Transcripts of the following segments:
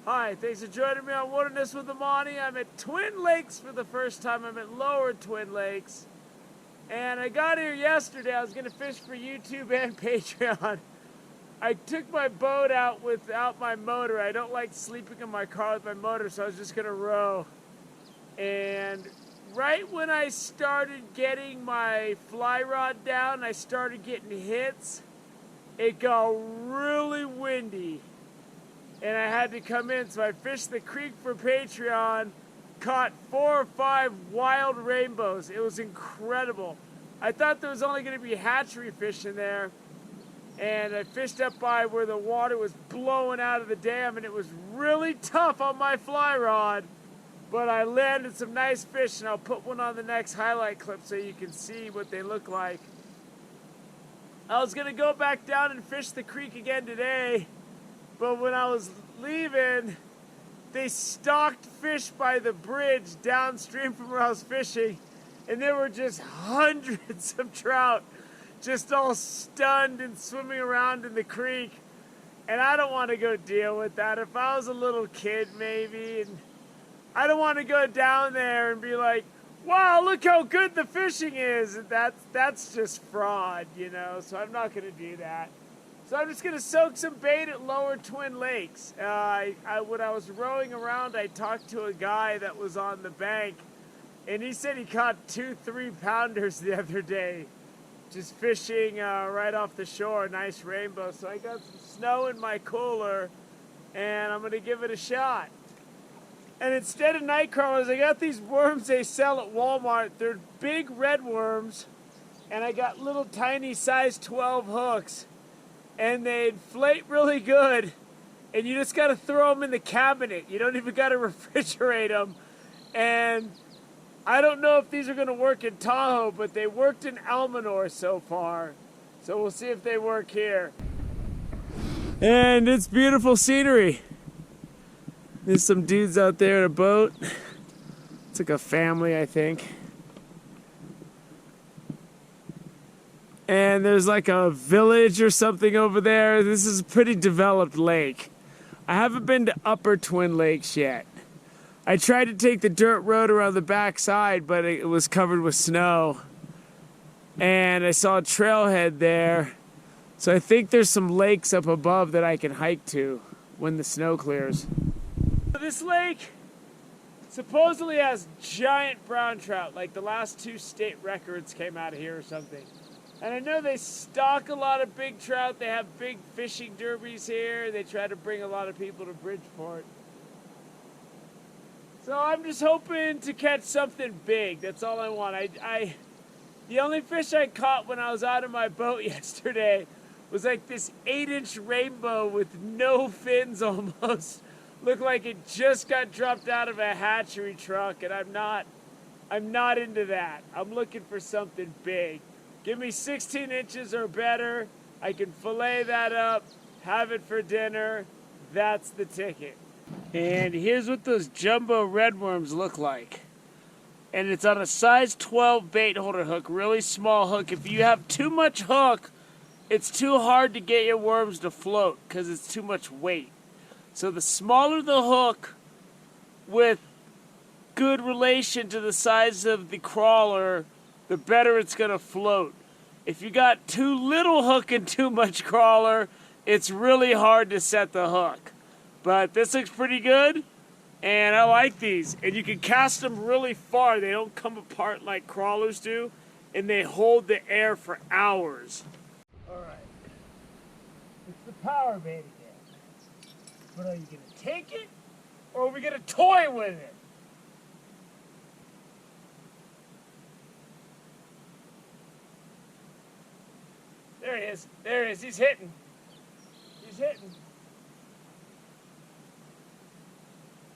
Hi, thanks for joining me on Wilderness with Amani. I'm at Twin Lakes for the first time. I'm at Lower Twin Lakes. And I got here yesterday. I was going to fish for YouTube and Patreon. I took my boat out without my motor. I don't like sleeping in my car with my motor, so I was just going to row. And right when I started getting my fly rod down, I started getting hits. It got really windy. And I had to come in, so I fished the creek for Patreon, caught 4 or 5 wild rainbows. It was incredible. I thought there was only going to be hatchery fish in there, and I fished up by where the water was blowing out of the dam, and it was really tough on my fly rod, but I landed some nice fish, and I'll put one on the next highlight clip so you can see what they look like. I was going to go back down and fish the creek again today, but when I was leaving, they stocked fish by the bridge downstream from where I was fishing, and there were just hundreds of trout just all stunned and swimming around in the creek. And I don't want to go deal with that. If I was a little kid, maybe, and I don't want to go down there and be like, wow, look how good the fishing is. That's just fraud, you know, so I'm not going to do that. So I'm just going to soak some bait at Lower Twin Lakes. When I was rowing around, I talked to a guy that was on the bank, and he said he caught 2 3-pounders the other day, just fishing right off the shore, nice rainbow. So I got some snow in my cooler, and I'm going to give it a shot. And instead of night crawlers, I got these worms they sell at Walmart. They're big red worms, and I got little tiny size 12 hooks. And they inflate really good, and you just got to throw them in the cabinet. You don't even got to refrigerate them. And I don't know if these are going to work in Tahoe, but they worked in Almanor so far. So we'll see if they work here. And it's beautiful scenery. There's some dudes out there in a boat. It's like a family, I think. And there's like a village or something over there. This is a pretty developed lake. I haven't been to Upper Twin Lakes yet. I tried to take the dirt road around the backside, but it was covered with snow. And I saw a trailhead there. So I think there's some lakes up above that I can hike to when the snow clears. This lake supposedly has giant brown trout, like the last 2 state records came out of here or something. And I know they stock a lot of big trout. They have big fishing derbies here. They try to bring a lot of people to Bridgeport. So I'm just hoping to catch something big. That's all I want. The only fish I caught when I was out of my boat yesterday was like this 8-inch rainbow with no fins almost. Looked like it just got dropped out of a hatchery truck, and I'm not into that. I'm looking for something big. Give me 16 inches or better. I can fillet that up, have it for dinner. That's the ticket. And here's what those jumbo redworms look like. And it's on a size 12 bait holder hook, really small hook. If you have too much hook, it's too hard to get your worms to float because it's too much weight. So the smaller the hook with good relation to the size of the crawler, the better it's going to float. If you got too little hook and too much crawler, it's really hard to set the hook. But this looks pretty good, and I like these. And you can cast them really far. They don't come apart like crawlers do, and they hold the air for hours. All right. It's the power bait again. But are you going to take it, or are we going to toy with it? There he is. There he is. He's hitting. He's hitting.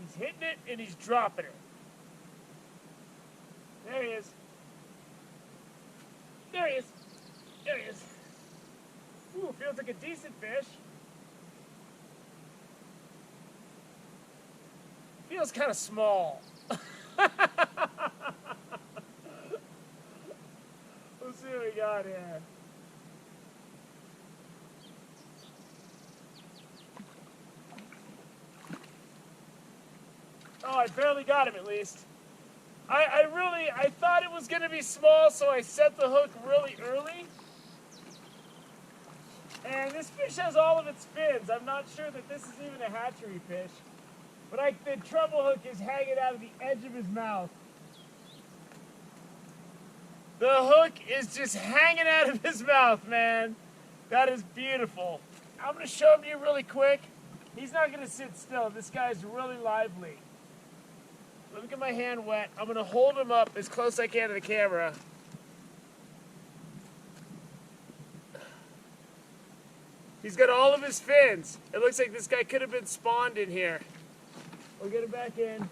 He's hitting it and he's dropping it. There he is. There he is. There he is. Ooh, feels like a decent fish. Feels kind of small. Let's see what we got here. Oh, I barely got him at least. I thought it was going to be small, so I set the hook really early. And this fish has all of its fins. I'm not sure that this is even a hatchery fish. But the treble hook is hanging out of the edge of his mouth. The hook is just hanging out of his mouth, man. That is beautiful. I'm going to show him to you really quick. He's not going to sit still. This guy's really lively. Let me get my hand wet. I'm going to hold him up as close as I can to the camera. He's got all of his fins. It looks like this guy could have been spawned in here. We'll get him back in.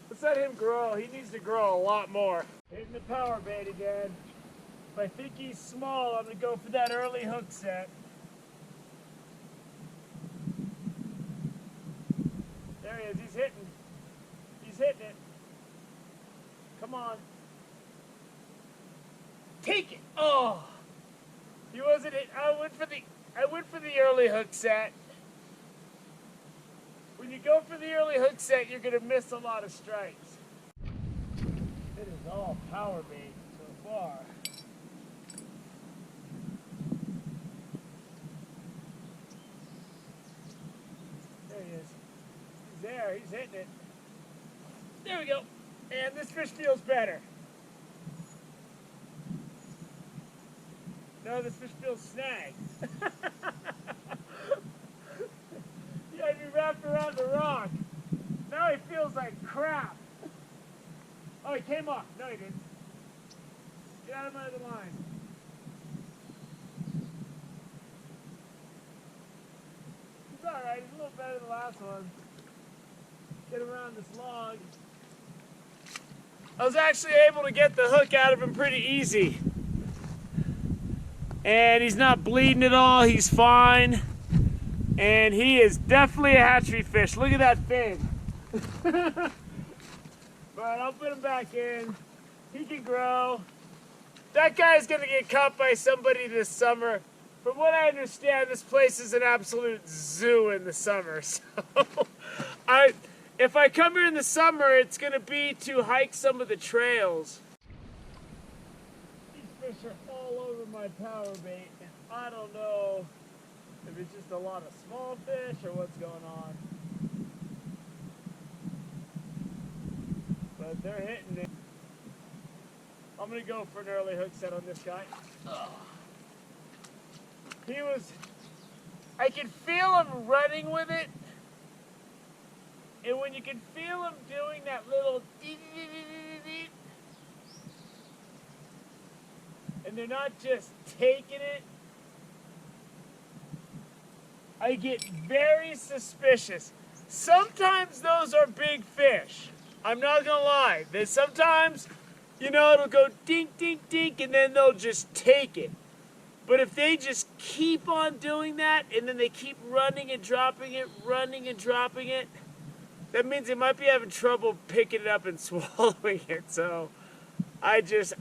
Let's let him grow. He needs to grow a lot more. Hitting the power bait again. If I think he's small, I'm going to go for that early hook set. There he is. He's hitting. He's hitting it. Come on. Take it. Oh. He wasn't hit. I went for the early hook set. When you go for the early hook set, you're going to miss a lot of strikes. It is all power bait so far. There he is. He's there. He's hitting it. There we go. And this fish feels better. No, this fish feels snagged. Yeah, he wrapped around the rock. Now he feels like crap. Oh, he came off. No, he didn't. Get out of my other line. He's alright. He's a little better than the last one. Get around this log. I was actually able to get the hook out of him pretty easy. And he's not bleeding at all. He's fine. And he is definitely a hatchery fish. Look at that fin. But I'll put him back in. He can grow. That guy's going to get caught by somebody this summer. From what I understand, this place is an absolute zoo in the summer. So if I come here in the summer, it's going to be to hike some of the trails. These fish are all over my power bait, and I don't know if it's just a lot of small fish or what's going on. But they're hitting it. I'm going to go for an early hook set on this guy. I can feel him running with it. And when you can feel him doing that little and they're not just taking it, I get very suspicious. Sometimes those are big fish. I'm not gonna lie. Sometimes, it'll go dink, dink, dink, and then they'll just take it. But if they just keep on doing that, and then they keep running and dropping it, that means they might be having trouble picking it up and swallowing it. So I just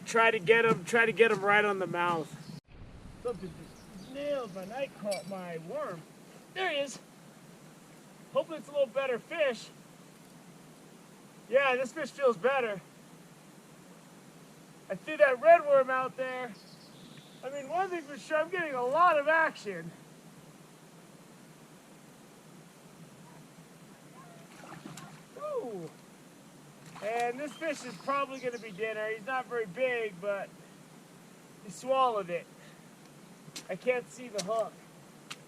try to get them right on the mouth. Something just nailed my worm. There he is. Hopefully it's a little better fish. Yeah, this fish feels better. I threw that red worm out there. I mean, one thing for sure, I'm getting a lot of action. Ooh. And this fish is probably going to be dinner. He's not very big, but he swallowed it. I can't see the hook.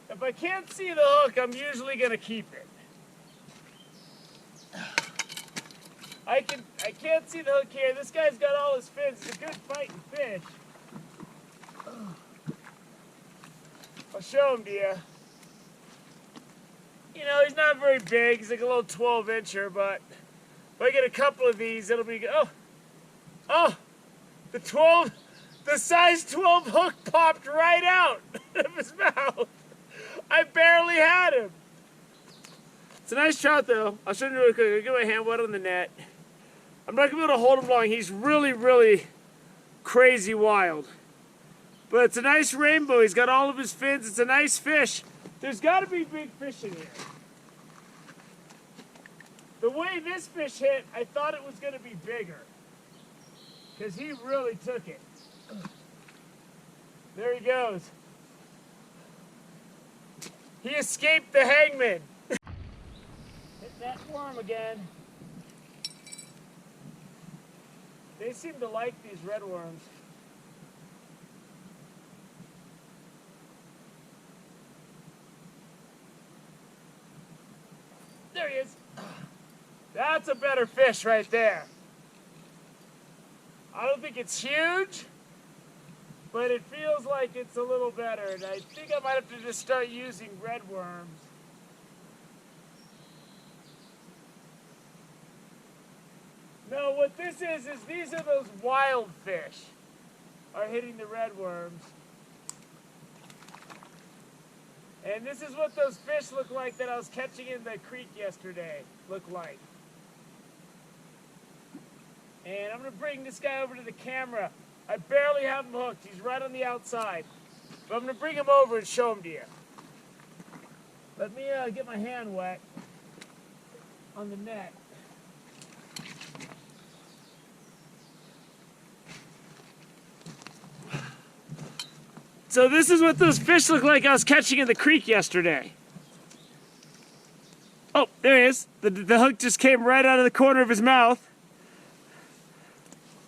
If I can't see the hook, I'm usually going to keep it. I can't see the hook here. This guy's got all his fins. It's a good fighting fish. I'll show him to you. He's not very big. He's like a little 12-incher, but if I get a couple of these, it'll be good. Oh, the size 12 hook popped right out of his mouth. I barely had him. It's a nice trout, though. I'll show you really quick. I'll get my hand wet on the net. I'm not going to be able to hold him long. He's really, really crazy wild. But it's a nice rainbow. He's got all of his fins. It's a nice fish. There's got to be big fish in here. The way this fish hit, I thought it was going to be bigger. Because he really took it. There he goes. He escaped the hangman. Hit that worm again. They seem to like these red worms. There he is. That's a better fish right there. I don't think it's huge, but it feels like it's a little better. And I think I might have to just start using red worms. No, what this is these are those wild fish are hitting the red worms. And this is what those fish look like that I was catching in the creek yesterday look like. And I'm going to bring this guy over to the camera. I barely have him hooked. He's right on the outside. But I'm going to bring him over and show him to you. Let me get my hand wet on the net. So this is what those fish look like I was catching in the creek yesterday. Oh, there he is. The hook just came right out of the corner of his mouth.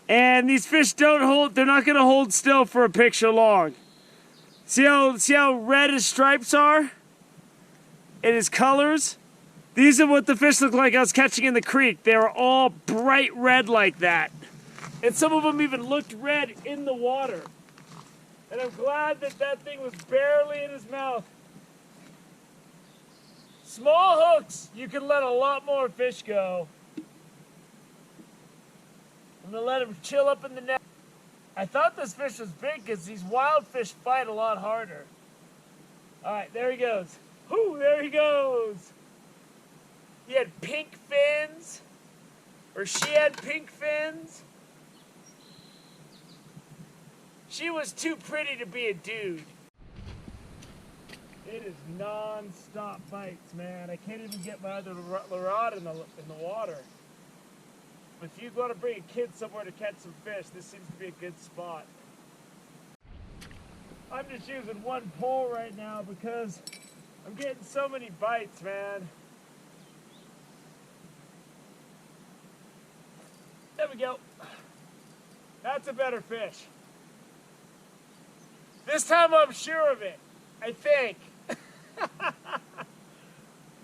And these fish they're not going to hold still for a picture long. See how red his stripes are? And his colors? These are what the fish look like I was catching in the creek. They were all bright red like that. And some of them even looked red in the water. And I'm glad that that thing was barely in his mouth. Small hooks, you can let a lot more fish go. I'm going to let him chill up in the net. I thought this fish was big because these wild fish fight a lot harder. All right, there he goes. Whoo, there he goes. He had pink fins, or she had pink fins. She was too pretty to be a dude. It is non-stop bites, man. I can't even get my other rod in the water. If you want to bring a kid somewhere to catch some fish, this seems to be a good spot. I'm just using one pole right now because I'm getting so many bites, man. There we go. That's a better fish. This time I'm sure of it, I think.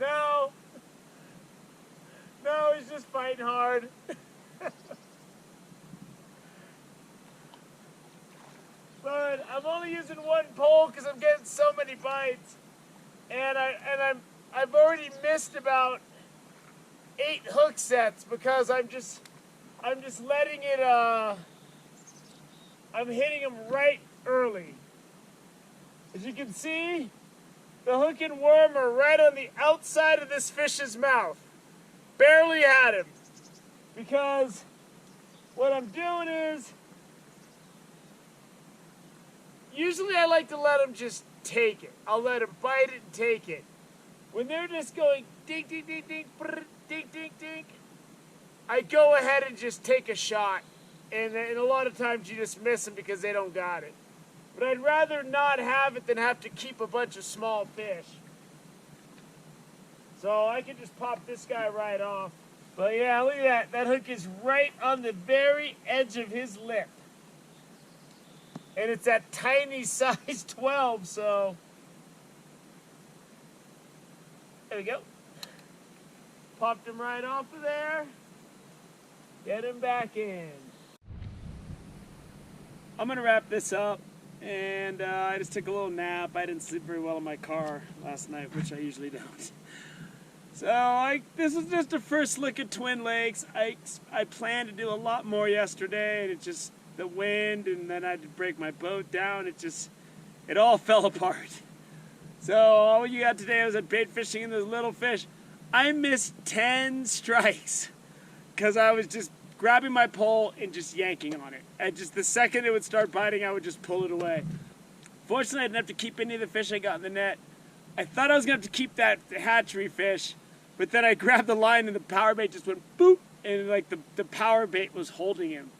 No, he's just fighting hard. But I'm only using one pole because I'm getting so many bites, and I've already missed about 8 hook sets because I'm just letting it. I'm hitting them right early. As you can see, the hook and worm are right on the outside of this fish's mouth. Barely had him. Because what I'm doing is, usually I like to let them just take it. I'll let them bite it and take it. When they're just going dink, dink, dink, dink, brr, dink, dink, dink, I go ahead and just take a shot. And a lot of times you just miss them because they don't got it. But I'd rather not have it than have to keep a bunch of small fish. So I can just pop this guy right off. But yeah, look at that. That hook is right on the very edge of his lip. And it's that tiny size 12, so. There we go. Popped him right off of there. Get him back in. I'm going to wrap this up. And I just took a little nap. I didn't sleep very well in my car last night, which I usually don't. So this was just a first look at Twin Lakes. I planned to do a lot more yesterday, and it just, the wind, and then I had to break my boat down. It all fell apart. So all you got today was a bait fishing and those little fish. I missed 10 strikes because I was just grabbing my pole and just yanking on it. The second it would start biting, I would just pull it away. Fortunately, I didn't have to keep any of the fish I got in the net. I thought I was going to have to keep that hatchery fish, But then I grabbed the line and the power bait just went boop, and like the power bait was holding him.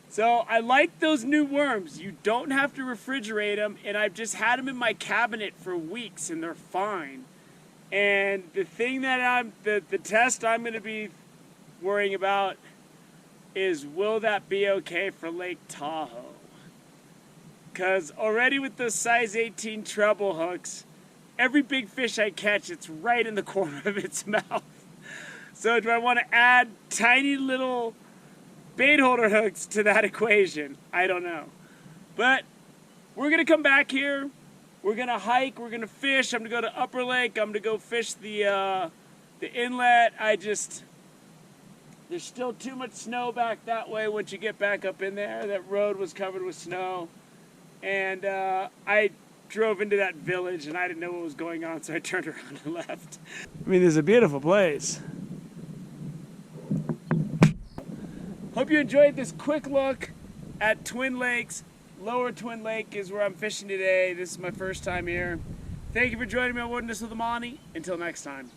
So I like those new worms. You don't have to refrigerate them, and I've just had them in my cabinet for weeks, and they're fine. And the thing that the test I'm going to be worrying about is, will that be okay for Lake Tahoe? Because already with those size 18 treble hooks, every big fish I catch, it's right in the corner of its mouth. So do I want to add tiny little bait holder hooks to that equation? I don't know. But we're going to come back here. We're going to hike. We're going to fish. I'm going to go to Upper Lake. I'm going to go fish the inlet. There's still too much snow back that way once you get back up in there. That road was covered with snow. And I drove into that village and I didn't know what was going on, so I turned around and left. I mean, this is a beautiful place. Hope you enjoyed this quick look at Twin Lakes. Lower Twin Lake is where I'm fishing today. This is my first time here. Thank you for joining me on Wilderness with Amani. Until next time.